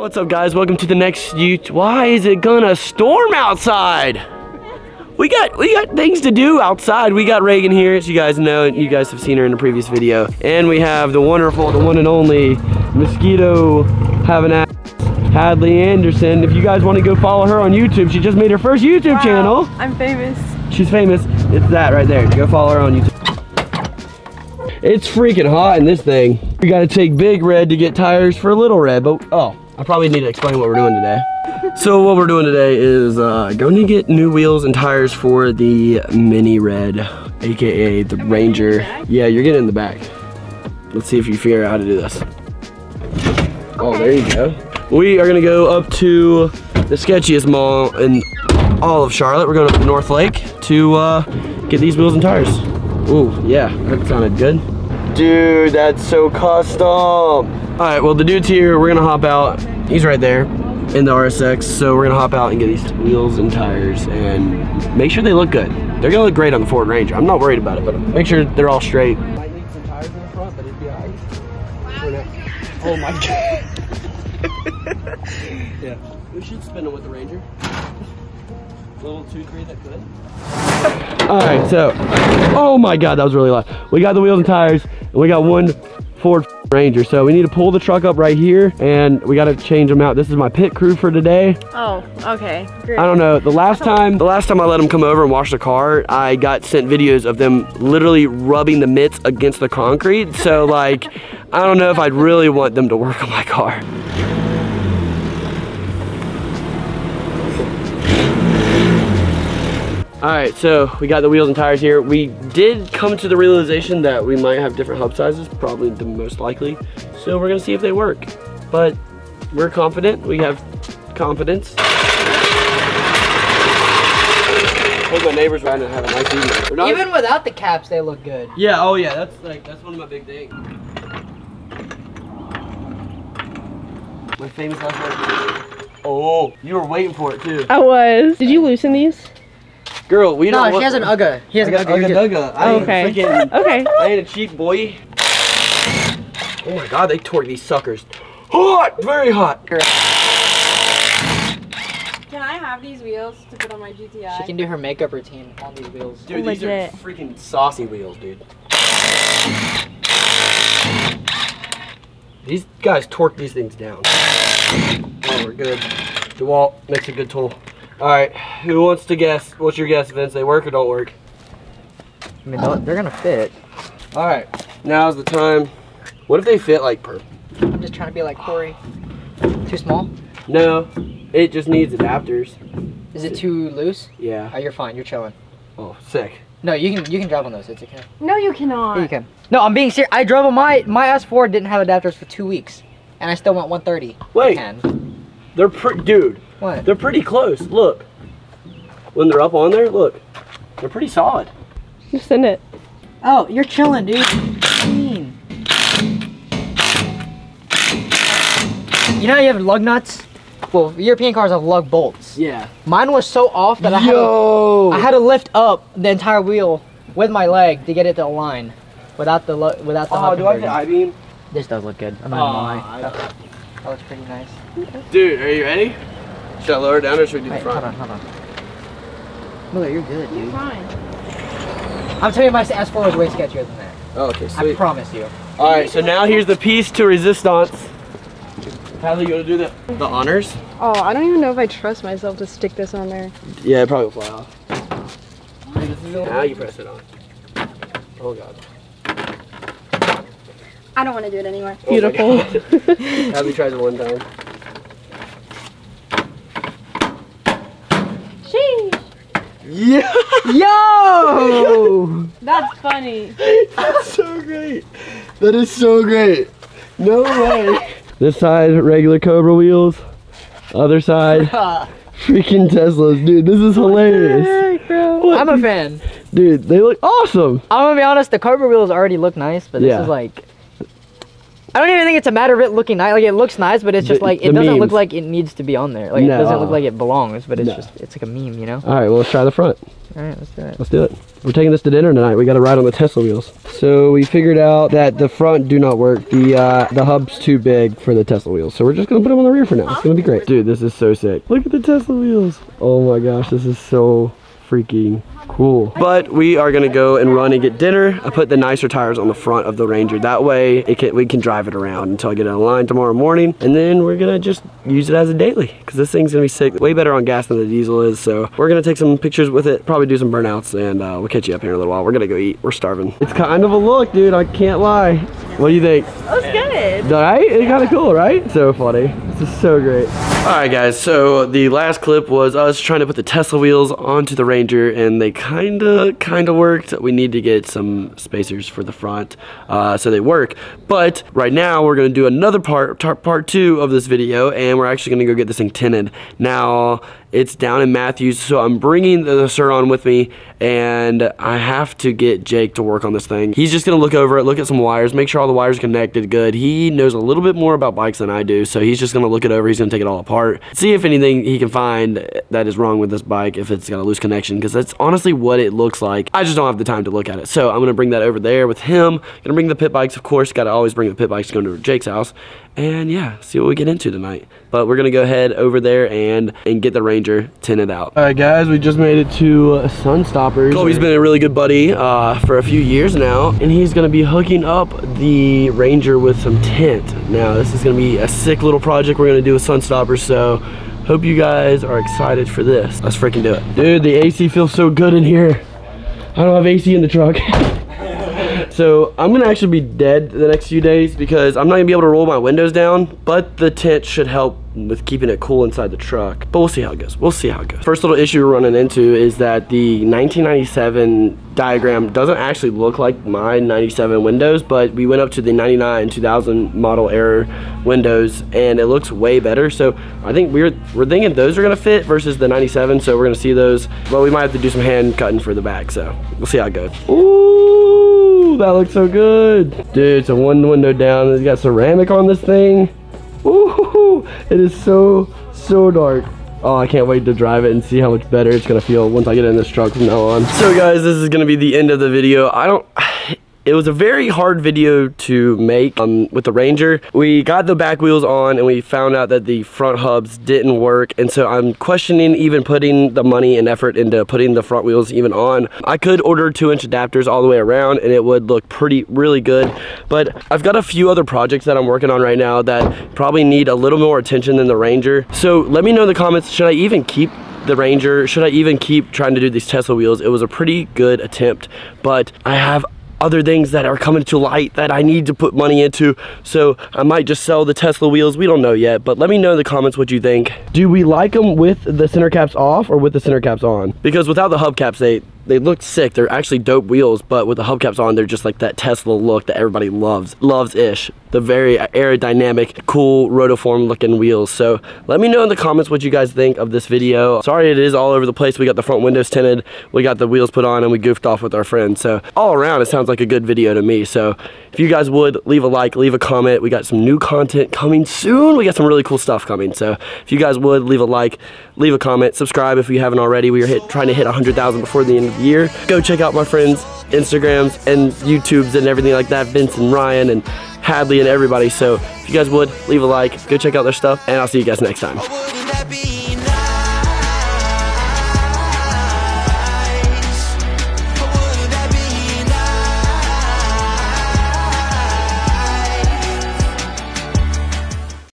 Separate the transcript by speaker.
Speaker 1: What's up, guys? Welcome to the next YouTube. Why is it gonna storm outside? We got things to do outside. We got Reagan here, as you guys know, and you guys have seen her in the previous video. And we have the wonderful, the one and only Mosquito having ass Hadley Anderson. If you guys want to go follow her on YouTube, she just made her first YouTube channel.
Speaker 2: I'm famous.
Speaker 1: She's famous. It's that right there. Go follow her on YouTube. It's freaking hot in this thing. We gotta take Big Red to get tires for Little Red, but I probably need to explain what we're doing today. So what we're doing today is going to get new wheels and tires for the Mini Red, aka the Ranger. Yeah, you're getting in the back. Let's see if you figure out how to do this. Oh, there you go. We are gonna go up to the sketchiest mall in all of Charlotte. We're going up to North Lake to get these wheels and tires. Ooh, yeah, that sounded good. Dude, that's so custom. All right, well, the dude's here. We're gonna hop out. He's right there in the RSX. So we're gonna hop out and get these wheels and tires and make sure they look good. They're gonna look great on the Ford Ranger. I'm not worried about it, but make sure they're all straight. Might need some tires in the front, but it'd be all right. Oh my God. Yeah, we should spin it with the Ranger. Little 2-3 that could. All right, so, oh my God, that was really loud. We got the wheels and tires, and we got one Ford Ranger. So we need to pull the truck up right here, and we got to change them out. This is my pit crew for today.
Speaker 2: Oh, okay, great.
Speaker 1: I don't know. The last time I let them come over and wash the car, I got sent videos of them literally rubbing the mitts against the concrete. So like, I don't know if I'd really want them to work on my car. All right, so we got the wheels and tires here. We did come to the realization that we might have different hub sizes, probably the most likely. So we're gonna see if they work. But we're confident, we have confidence. Hope my neighbors riding and have a nice evening.
Speaker 3: Even without the caps, they look good.
Speaker 1: Yeah, oh yeah, that's one of my big things. My famous last word. Oh, you were waiting for it too.
Speaker 2: I was. Did you loosen these?
Speaker 1: Girl, we don't.
Speaker 3: No, she has an UGA. He has an UGA.
Speaker 1: Okay.
Speaker 2: Okay.
Speaker 1: I ain't a cheap boy. Oh my God, they tore these suckers. Hot, very hot.
Speaker 2: Can I have these wheels to put on my GTI?
Speaker 3: She can do her makeup routine on these wheels.
Speaker 1: Dude, these are freaking saucy wheels, dude. These guys torque these things down. Oh, we're good. DeWalt makes a good tool. All right, who wants to guess? What's your guess, Vince? They work or don't work?
Speaker 3: I mean, they're gonna fit.
Speaker 1: All right, now's the time. What if they fit like per?
Speaker 3: I'm just trying to be like Corey. Too small?
Speaker 1: No, it just needs adapters.
Speaker 3: Is it too loose?
Speaker 1: Yeah.
Speaker 3: Oh, you're fine. You're chilling.
Speaker 1: Oh, sick.
Speaker 3: No, you can drive on those. It's okay.
Speaker 2: No, you cannot.
Speaker 3: Yeah, you can. No, I'm being serious. I drove on my S4 didn't have adapters for 2 weeks, and I still went 130.
Speaker 1: Wait. They're dude.
Speaker 3: What?
Speaker 1: They're pretty close. Look. When they're up on there, look. They're pretty solid.
Speaker 2: Just send it.
Speaker 3: Oh, you're chilling, dude. You know how you have lug nuts? Well, European cars have lug bolts.
Speaker 1: Yeah.
Speaker 3: Mine was so off that I had to lift up the entire wheel with my leg to get it to align without the
Speaker 1: Oh, do I get I-beam?
Speaker 3: This does look good. I'm not gonna lie. That looks pretty nice.
Speaker 1: Dude, are you ready? Should I lower it down or should we do the front?
Speaker 3: Hold on. Miller, you're good, dude.
Speaker 2: You're fine.
Speaker 3: I'm telling you, my S4 was way sketchier than that.
Speaker 1: Oh, okay, sweet.
Speaker 3: I promise you.
Speaker 1: All right, so now here's the piece to resistance. Hadley, you want to do the honors?
Speaker 2: Oh, I don't even know if I trust myself to stick this on there.
Speaker 1: Yeah, it probably will fly off. Now you press it on. Oh God.
Speaker 2: I don't want to do it anymore.
Speaker 1: Oh,
Speaker 2: beautiful.
Speaker 1: Hadley tries it one time.
Speaker 2: Sheesh.
Speaker 1: Yeah.
Speaker 3: Yo!
Speaker 2: That's funny.
Speaker 1: That's so great. That is so great. No way. This side, regular Cobra wheels. Other side, freaking Teslas. Dude, this is hilarious.
Speaker 2: Heck, bro.
Speaker 3: I'm a fan.
Speaker 1: Dude, they look awesome.
Speaker 3: I'm gonna be honest, the Cobra wheels already look nice, but this is like... I don't even think it's a matter of it looking nice. Like, it looks nice, but it's just like, it doesn't look like it needs to be on there. Like, it doesn't look like it belongs, but it's just, it's like a meme, you know?
Speaker 1: All right, well, let's try the front.
Speaker 3: All right, let's do it.
Speaker 1: Let's do it. We're taking this to dinner tonight. We got to ride on the Tesla wheels. So we figured out that the front do not work. The hub's too big for the Tesla wheels. So we're just gonna put them on the rear for now. It's gonna be great. Dude, this is so sick. Look at the Tesla wheels. Oh my gosh, this is so freaking cool. But we are gonna go and run and get dinner. I put the nicer tires on the front of the Ranger. That way we can drive it around until I get on line tomorrow morning. And then we're gonna just use it as a daily because this thing's gonna be sick. Way better on gas than the diesel is. So we're gonna take some pictures with it, probably do some burnouts, and we'll catch you up here in a little while. We're gonna go eat. We're starving. It's kind of a look, dude. I can't lie. What do you think?
Speaker 2: That's good.
Speaker 1: Right? It's kind of cool, right? So funny. This is so great. All right, guys. So the last clip was us trying to put the Tesla wheels onto the Ranger, and they kind of worked. We need to get some spacers for the front so they work. But right now we're gonna do another part 2 of this video, and we're actually gonna go get this thing tinted. Now it's down in Matthews, so I'm bringing the Sur-On with me, and I have to get Jake to work on this thing. He's just gonna look over it, look at some wires, make sure all the wires are connected good. He knows a little bit more about bikes than I do, so he's just gonna look it over. He's gonna take it all apart, see if anything he can find that is wrong with this bike, if it's got a loose connection, because that's honestly what it looks like. I just don't have the time to look at it, so I'm gonna bring that over there with him. Gonna bring the pit bikes, of course. Gotta always bring the pit bikes going to Jake's house, and yeah, see what we get into tonight. But we're gonna go ahead over there and get the Ranger tinted out. All right, guys, we just made it to Sunstoppers. Colby's been a really good buddy for a few years now, and he's gonna be hooking up the Ranger with some tint. Now, this is gonna be a sick little project we're gonna do with Sunstoppers, so hope you guys are excited for this. Let's freaking do it. Dude, the AC feels so good in here. I don't have AC in the truck. So I'm gonna actually be dead the next few days because I'm not gonna be able to roll my windows down, but the tent should help with keeping it cool inside the truck. But we'll see how it goes. We'll see how it goes. First little issue we're running into is that the 1997 diagram doesn't actually look like my 97 windows, but we went up to the 99 2000 model AIR windows and it looks way better. So I think we're thinking those are gonna fit versus the 97, so we're gonna see those. But we might have to do some hand cutting for the back, so we'll see how it goes. Ooh, that looks so good. Dude, it's a one window down. It's got ceramic on this thing. Ooh, it is so dark. Oh, I can't wait to drive it and see how much better it's gonna feel once I get in this truck from now on. So guys, this is gonna be the end of the video. It was a very hard video to make with the Ranger. We got the back wheels on and we found out that the front hubs didn't work, and so I'm questioning even putting the money and effort into putting the front wheels even on. I could order 2-inch adapters all the way around and it would look really good, but I've got a few other projects that I'm working on right now that probably need a little more attention than the Ranger. So let me know in the comments, should I even keep the Ranger? Should I even keep trying to do these Tesla wheels? It was a pretty good attempt, but I have other things that are coming to light that I need to put money into, so I might just sell the Tesla wheels. We don't know yet, but let me know in the comments what you think. Do we like them with the center caps off or with the center caps on? Because without the hubcaps, they look sick. They're actually dope wheels, but with the hubcaps on, they're just like that Tesla look that everybody loves-ish. The very aerodynamic, cool, rotoform looking wheels. So let me know in the comments what you guys think of this video. Sorry it is all over the place. We got the front windows tinted, we got the wheels put on, and we goofed off with our friends. So all around, it sounds like a good video to me. So if you guys would, leave a like, leave a comment. We got some new content coming soon. We got some really cool stuff coming. So if you guys would, leave a like, leave a comment, subscribe if you haven't already. We are trying to hit 100,000 before the end of the year. Go check out my friends' Instagrams and YouTubes and everything like that, Vince and Ryan and Hadley and everybody. So if you guys would, leave a like, go check out their stuff, and I'll see you guys next time.